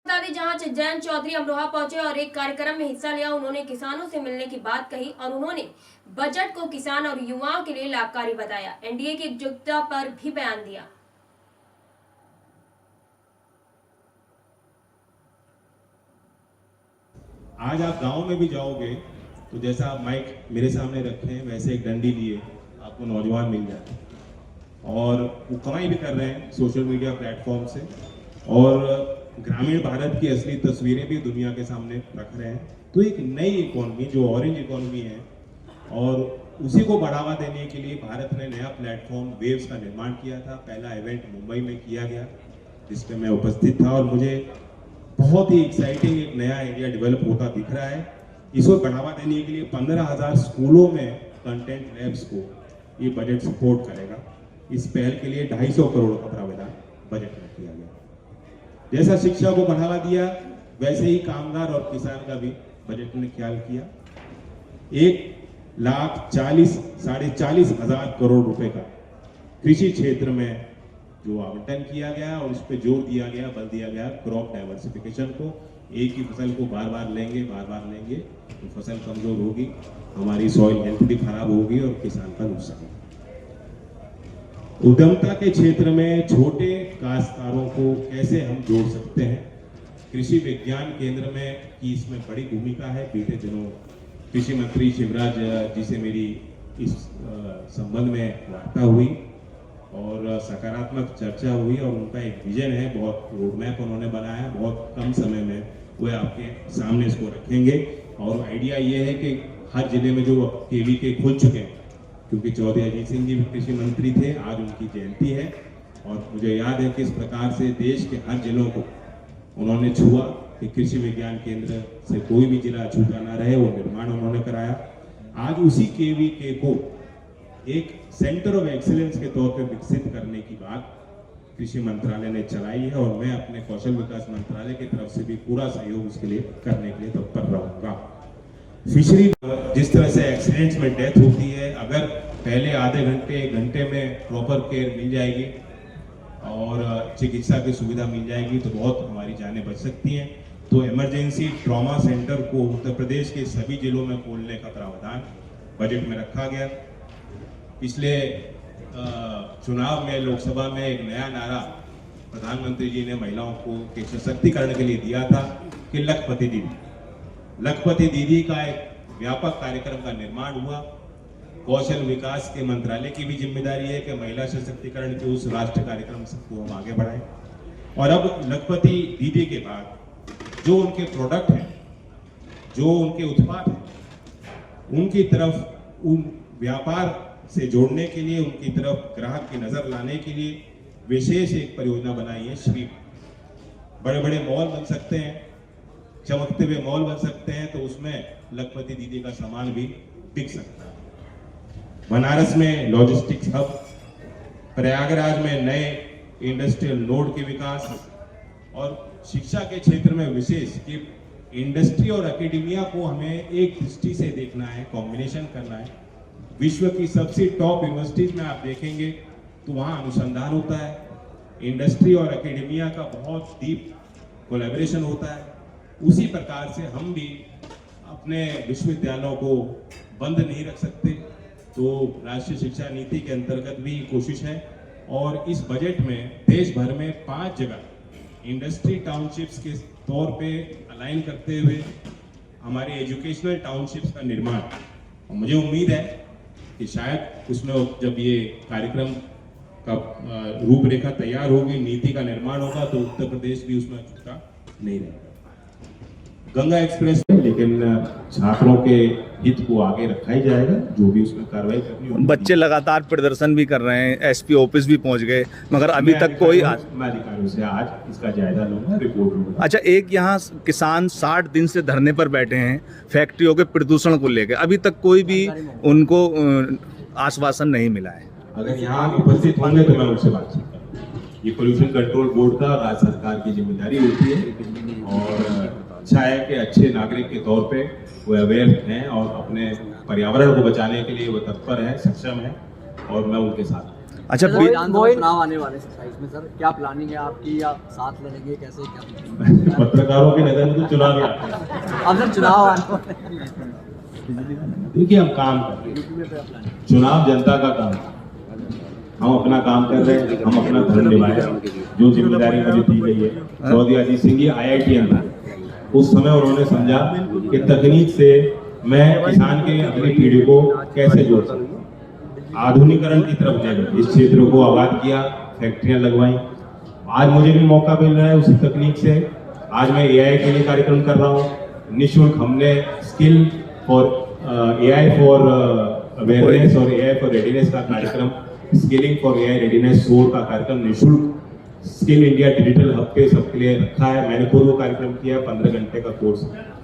बता दें, जहां जयंत चौधरी अमरोहा पहुंचे और एक कार्यक्रम में हिस्सा लिया। उन्होंने किसानों से मिलने की बात कही और उन्होंने बजट को किसान और युवाओं के लिए लाभकारी बताया। एनडीए की एकजुटता पर भी बयान दिया। आज आप गांव में भी जाओगे तो जैसा आप माइक मेरे सामने रखे हैं वैसे एक डंडी लिए आपको नौजवान मिल जाते हैं और वो कमाई भी कर रहे हैं सोशल मीडिया प्लेटफॉर्म से और ग्रामीण भारत की असली तस्वीरें भी दुनिया के सामने रख रहे हैं। तो एक नई इकोनॉमी जो ऑरेंज इकोनॉमी है और उसी को बढ़ावा देने के लिए भारत ने नया प्लेटफॉर्म वेव्स का निर्माण किया था। पहला इवेंट मुंबई में किया गया जिसपे मैं उपस्थित था और मुझे बहुत ही एक्साइटिंग एक नया एरिया डेवलप होता दिख रहा है। इसको बढ़ावा देने के लिए 15,000 स्कूलों में कंटेंट लैब्स को ये बजट सपोर्ट करेगा। इस पहल के लिए 250 करोड़ का प्रावधान बजट में किया गया। जैसा शिक्षा को बढ़ावा दिया वैसे ही कामगार और किसान का भी बजट ने ख्याल किया। 1,40,000 करोड़ रुपए का कृषि क्षेत्र में जो आवंटन किया गया और उस पर जोर दिया गया, बल दिया गया क्रॉप डाइवर्सिफिकेशन को। एक ही फसल को बार बार लेंगे तो फसल कमजोर होगी, हमारी सॉइल हेल्थ भी खराब होगी और किसान का नुकसान। उद्यमता के क्षेत्र में छोटे काश्तकारों को कैसे हम जोड़ सकते हैं, कृषि विज्ञान केंद्र में की इसमें बड़ी भूमिका है। बीते दिनों कृषि मंत्री शिवराज जी से मेरी इस संबंध में वार्ता हुई और सकारात्मक चर्चा हुई और उनका एक विजन है, बहुत रोड मैप उन्होंने बनाया। बहुत कम समय में वो आपके सामने इसको रखेंगे और आइडिया ये है कि हर जिले में जो केवीके खुल चुके हैं, क्योंकि चौधरी अजीत सिंह जी भी कृषि मंत्री थे, आज उनकी जयंती है और मुझे याद है कि इस प्रकार से देश के हर जिलों को उन्होंने छुआ कि कृषि विज्ञान केंद्र से कोई भी जिला छूटा ना रहे, वो निर्माण उन्होंने कराया। आज उसी केवीके को एक सेंटर ऑफ एक्सीलेंस के तौर पे विकसित करने की बात कृषि मंत्रालय ने चलाई है और मैं अपने कौशल विकास मंत्रालय की तरफ से भी पूरा सहयोग उसके लिए करने के लिए तत्पर रहूंगा। फिशरी जिस तरह से एक्सीडेंट्स में डेथ होती है, अगर पहले आधे घंटे 1 घंटे में प्रॉपर केयर मिल जाएगी और चिकित्सा की सुविधा मिल जाएगी तो बहुत हमारी जानें बच सकती हैं। तो इमरजेंसी ट्रॉमा सेंटर को उत्तर प्रदेश के सभी जिलों में खोलने का प्रावधान बजट में रखा गया। पिछले चुनाव में लोकसभा में एक नया नारा प्रधानमंत्री जी ने महिलाओं को के सशक्तिकरण के लिए दिया था कि लखपति दीदी का एक व्यापक कार्यक्रम का निर्माण हुआ। कौशल विकास के मंत्रालय की भी जिम्मेदारी है कि महिला सशक्तिकरण के उस राष्ट्रीय कार्यक्रम को हम आगे बढ़ाएं और अब लखपति दीदी के बाद जो उनके प्रोडक्ट हैं, जो उनके उत्पाद हैं, उनकी तरफ उन व्यापार से जोड़ने के लिए, उनकी तरफ ग्राहक की नजर लाने के लिए विशेष एक परियोजना बनाई है श्री। बड़े बड़े मॉल बन सकते हैं, चमकते हुए मॉल बन सकते हैं, तो उसमें लखपति दीदी का सामान भी बिक सकता है। बनारस में लॉजिस्टिक्स हब, प्रयागराज में नए इंडस्ट्रियल नोड के विकास और शिक्षा के क्षेत्र में विशेष कि इंडस्ट्री और एकेडमिया को हमें एक दृष्टि से देखना है, कॉम्बिनेशन करना है। विश्व की सबसे टॉप यूनिवर्सिटीज में आप देखेंगे तो वहाँ अनुसंधान होता है, इंडस्ट्री और एकेडमिया का बहुत डीप कोलैबोरेशन होता है। उसी प्रकार से हम भी अपने विश्वविद्यालयों को बंद नहीं रख सकते, तो राष्ट्रीय शिक्षा नीति के अंतर्गत भी कोशिश है और इस बजट में देश भर में 5 जगह इंडस्ट्री टाउनशिप्स के तौर पे अलाइन करते हुए हमारे एजुकेशनल टाउनशिप्स का निर्माण। और मुझे उम्मीद है कि शायद उसमें जब ये कार्यक्रम का रूपरेखा तैयार होगी, नीति का निर्माण होगा, तो उत्तर प्रदेश भी उसमें छूटा नहीं रहेगा। गंगा एक्सप्रेस है, लेकिन छात्रों के हित को आगे रखा ही जाएगा, जो भी उसमें कार्रवाई करनी होगी। बच्चे लगातार प्रदर्शन भी कर रहे हैं, एसपी ऑफिस भी पहुंच गए, मगर अभी तक कोई मैं अधिकारियों से आज इसका जायजा लूंगा, रिपोर्ट लूंगा। अच्छा, एक यहाँ किसान 60 दिन से धरने पर बैठे हैं फैक्ट्रियों के प्रदूषण को लेकर, अभी तक कोई भी उनको आश्वासन नहीं मिला है। अगर यहाँ उपस्थित होंगे तो मैं उनसे बातचीत करूँगा। ये पोल्यूशन कंट्रोल बोर्ड का राज्य सरकार की जिम्मेदारी होती है और अच्छा है कि अच्छे नागरिक के तौर पे वो अवेयर हैं और अपने पर्यावरण को बचाने के लिए वो तत्पर है, सक्षम है और मैं उनके साथ हूं। अच्छा विधानसभा चुनाव आने वाले 27 में सर, क्या प्लानिंग है आपकी, या साथ लड़ेंगे कैसे, क्या पत्रकारों की नजर में तो चुनाव ही आता है। अब सर चुनाव आने वाले देखिए हम काम कर रहे हैं, चुनाव जनता का काम है। हम अपना काम कर रहे हैं, हम अपना धर्म निभा रहे हैं। जो जिम्मेदारी मुझे दी गई है, चौधरी अजीत सिंह जी IITN था, उस समय उन्होंने समझा कि तकनीक से मैं किसान के अगली पीढ़ी को कैसे जोड़ सकूं। आधुनिकरण की तरफ ले गए, इस क्षेत्र को आबाद किया, फैक्ट्रियां लगवाई। आज मुझे भी मौका मिल रहा है उसी तकनीक से। आज मैं AI के लिए कार्यक्रम कर रहा हूँ। निःशुल्क हमने skill for AI for awareness और AI फॉर रेडीनेस का कार्यक्रम, स्किलिंग फॉर AI रेडीनेस शोर का कार्यक्रम निःशुल्क स्किल इंडिया डिजिटल हब पे सबके लिए रखा है। मैंने खुद वो कार्यक्रम किया, 15 घंटे का कोर्स।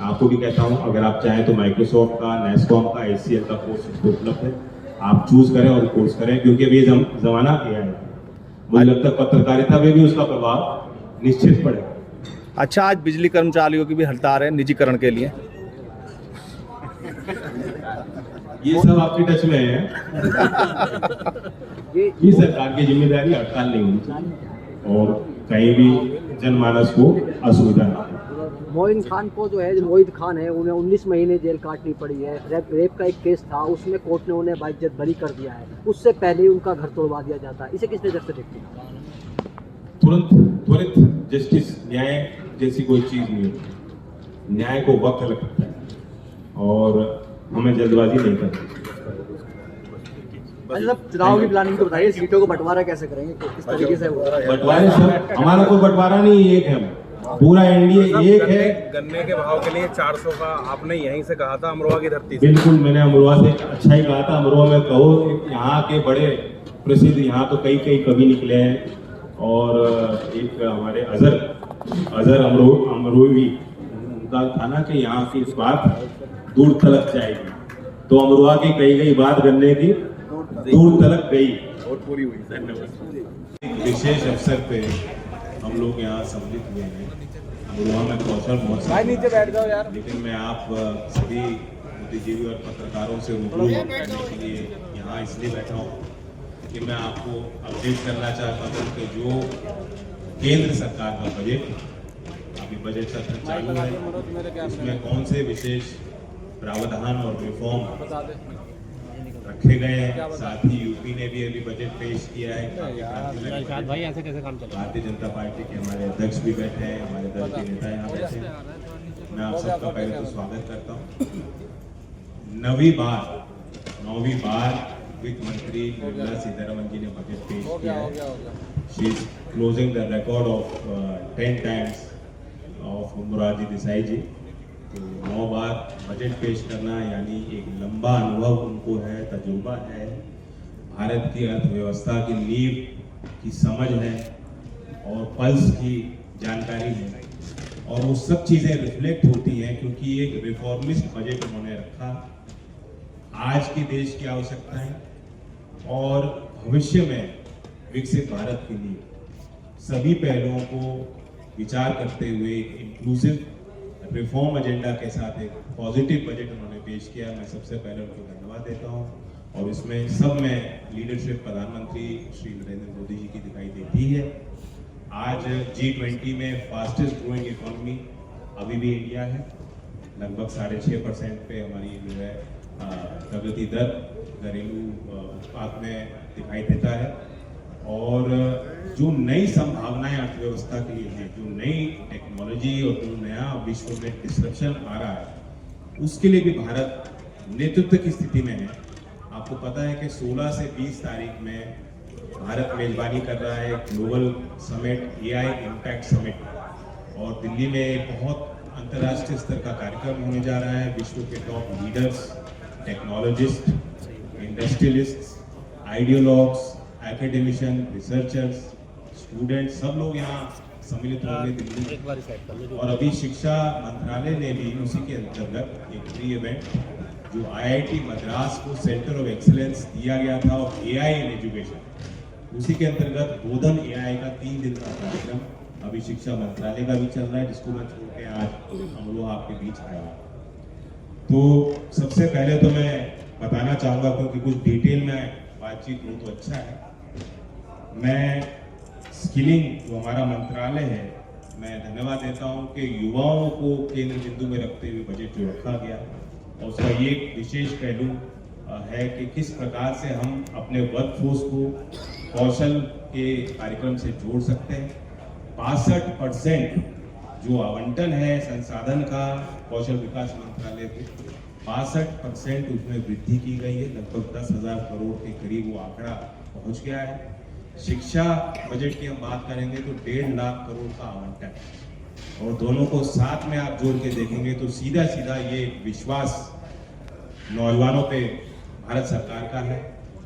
आपको भी कहता हूँ, अगर आप चाहें तो माइक्रोसॉफ्ट का, नेस्कॉम का, HCL का कोर्स उपलब्ध है। आप चूज करें और कोर्स करें, क्योंकि अभी जमाना AI है। मुझे लगता है पत्रकारिता में भी उसका प्रभाव निश्चित पड़ेगा। अच्छा, आज बिजली कर्मचारियों की भी हड़ताल है निजीकरण के लिए। ये सब आपके टच में है। ये सरकार की जिम्मेदारी, हड़ताल नहीं होनी चाहिए और कहीं भी जनमानस को असुविधा नहीं। मोइन खान को जो है, मोहित खान है, उन्हें 19 महीने जेल काटनी पड़ी है। रेप का एक केस था, उसमें कोर्ट ने उन्हें बाइज्जत बरी कर दिया है। उससे पहले ही उनका घर तोड़वा दिया जाता है। इसे किस नजर से देखते हैं? त्वरित जस्टिस, न्याय जैसी कोई चीज नहीं होती। न्याय को वक्त लगता है और हमें जल्दबाजी नहीं करनी। अच्छा, चुनाव की प्लानिंग तो बताइए, सीटों को बंटवारा कैसे करेंगे, किस तरीके से बंटवारे सब, हमारा कोई बंटवारा नहीं, एक है, पूरा एनडीए एक है। गन्ने के भाव के लिए 400 का आपने यहीं से कहा था, अमरोहा की धरती से। बिल्कुल, मैंने अमरोहा से अच्छा ही कहा था। अमरोहा में कहो, यहाँ के बड़े प्रसिद्ध, यहाँ तो कई कवि निकले हैं। और एक हमारे अजहर अमरोही, उनका था ना कि यहाँ की बात दूर तलक जाएगी, तो अमरोहा की कही गई बात गन्ने की दूर तलक गई और पूरी हुई। धन्यवाद। एक विशेष अवसर पे हम लोग यहाँ सम्मिलित हुए हैं। अमरोहा में कौशल महोत्सव, नीचे बैठ जाओ यार। लेकिन मैं आप सभी बुद्धिजीवी और पत्रकारों से रूबरू करने के लिए यहाँ इसलिए बैठा हूँ कि मैं आपको अपडेट करना चाहता हूँ कि जो केंद्र सरकार का बजट, अभी बजट सत्र चालू है, उसमें कौन से विशेष प्रावधान और रिफॉर्म रखे गए हैं। साथ ही यूपी ने भी अभी बजट पेश किया है। भारतीय जनता पार्टी के हमारे अध्यक्ष भी बैठे हैं, हमारे दल के नेता यहाँ बैठे हैं। मैं आप सबका पहले तो स्वागत करता हूँ। 9वीं बार वित्त मंत्री निर्मला सीतारमण जी ने बजट पेश किया है। She is closing the record of 10 times of Morarji Desai ji. तो 9 बार बजट पेश करना यानी एक लंबा अनुभव उनको है, तजुर्बा है, भारत की अर्थव्यवस्था की नींव की समझ है और पल्स की जानकारी है। और वो सब चीज़ें रिफ्लेक्ट होती हैं क्योंकि एक रिफॉर्मिस्ट बजट उन्होंने रखा आज के देश की आवश्यकताएं और भविष्य में विकसित भारत के लिए सभी पहलुओं को विचार करते हुए इंक्लूसिव रिफॉर्म एजेंडा के साथ एक पॉजिटिव बजट उन्होंने पेश किया। मैं सबसे पहले उनको धन्यवाद देता हूं और इसमें सब में लीडरशिप प्रधानमंत्री श्री नरेंद्र मोदी जी की दिखाई देती है। आज G20 में फास्टेस्ट ग्रोइंग इकोनॉमी अभी भी इंडिया है। लगभग 6.5% पे हमारी जो है प्रगति दर घरेलू उत्पाद में दिखाई देता है। और जो नई संभावनाएं अर्थव्यवस्था के लिए हैं, जो नई टेक्नोलॉजी और जो नया विश्व में डिस्ट्रप्शन आ रहा है, उसके लिए भी भारत नेतृत्व की स्थिति में है। आपको पता है कि 16 से 20 तारीख में भारत मेजबानी कर रहा है global summit, AI impact summit, और दिल्ली में एक बहुत अंतर्राष्ट्रीय स्तर का कार्यक्रम होने जा रहा है। विश्व के top leaders, technologist, industrialist, ideologues, academician, researchers, student, सब लोग यहाँ सम्मिलित होंगे दिल्ली। और अभी शिक्षा मंत्रालय ने भी उसी के अंतर्गत एक प्री इवेंट जो IIT मद्रास को सेंटर ऑफ एक्सीलेंस दिया गया था और AI इन एजुकेशन, उसी के अंतर्गत बोधन AI का 3 दिन का कार्यक्रम अभी शिक्षा मंत्रालय का भी चल रहा है, जिसको मैं छोड़ के आज हम लोग आपके बीच आया। तो सबसे पहले तो मैं बताना चाहूँगा, क्योंकि कुछ डिटेल में बातचीत हो तो अच्छा है, मैं स्किलिंग जो हमारा मंत्रालय है, मैं धन्यवाद देता हूं कि युवाओं को केंद्र बिंदु में रखते हुए बजट जो रखा गया और उसका ये एक विशेष पहलू है कि किस प्रकार से हम अपने वर्कफोर्स को कौशल के कार्यक्रम से जोड़ सकते हैं। 62% जो आवंटन है संसाधन का कौशल विकास मंत्रालय को, 62% उसमें वृद्धि की गई है। लगभग 10,000 करोड़ के करीब वो आंकड़ा पहुंच गया है। शिक्षा बजट की हम बात करेंगे तो 1.5 लाख करोड़ का आवंटन, और दोनों को साथ में आप जोड़ के देखेंगे तो सीधा सीधा ये विश्वास नौजवानों पे भारत सरकार का है।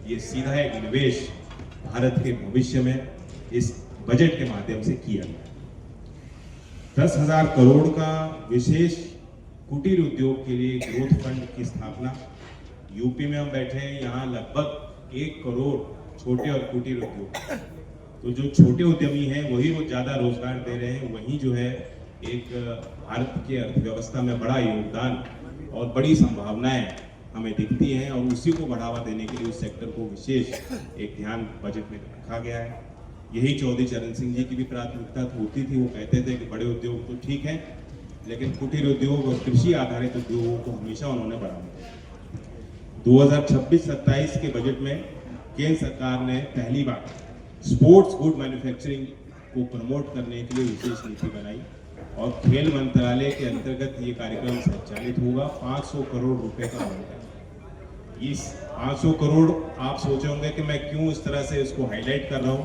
ये सीधा एक निवेश भारत के भविष्य में इस बजट के माध्यम से किया गया। 10,000 करोड़ का विशेष कुटीर उद्योग के लिए ग्रोथ फंड की स्थापना। यूपी में हम बैठे हैं, यहाँ लगभग 1 करोड़ छोटे और कुटीर उद्योग, तो जो छोटे उद्यमी हैं वही वो ज़्यादा रोजगार दे रहे हैं, वहीं जो है एक भारत की अर्थव्यवस्था में बड़ा योगदान और बड़ी संभावनाएं हमें दिखती हैं, और उसी को बढ़ावा देने के लिए उस सेक्टर को विशेष एक ध्यान बजट में रखा गया है। यही चौधरी चरण सिंह जी की भी प्राथमिकता होती थी। वो कहते थे कि बड़े उद्योग तो ठीक हैं, लेकिन कुटीर उद्योग और कृषि आधारित उद्योगों को हमेशा उन्होंने बढ़ावा दिया। 2026-27 के बजट में केंद्र सरकार ने पहली बार स्पोर्ट्स गुड मैन्युफैक्चरिंग को प्रमोट करने के लिए विशेष नीति बनाई, और खेल मंत्रालय के अंतर्गत ये कार्यक्रम संचालित होगा। 500 करोड़ रुपए का आवंटन। इस 500 करोड़ आप सोचोगे कि मैं क्यों इस तरह से इसको हाईलाइट कर रहा हूँ।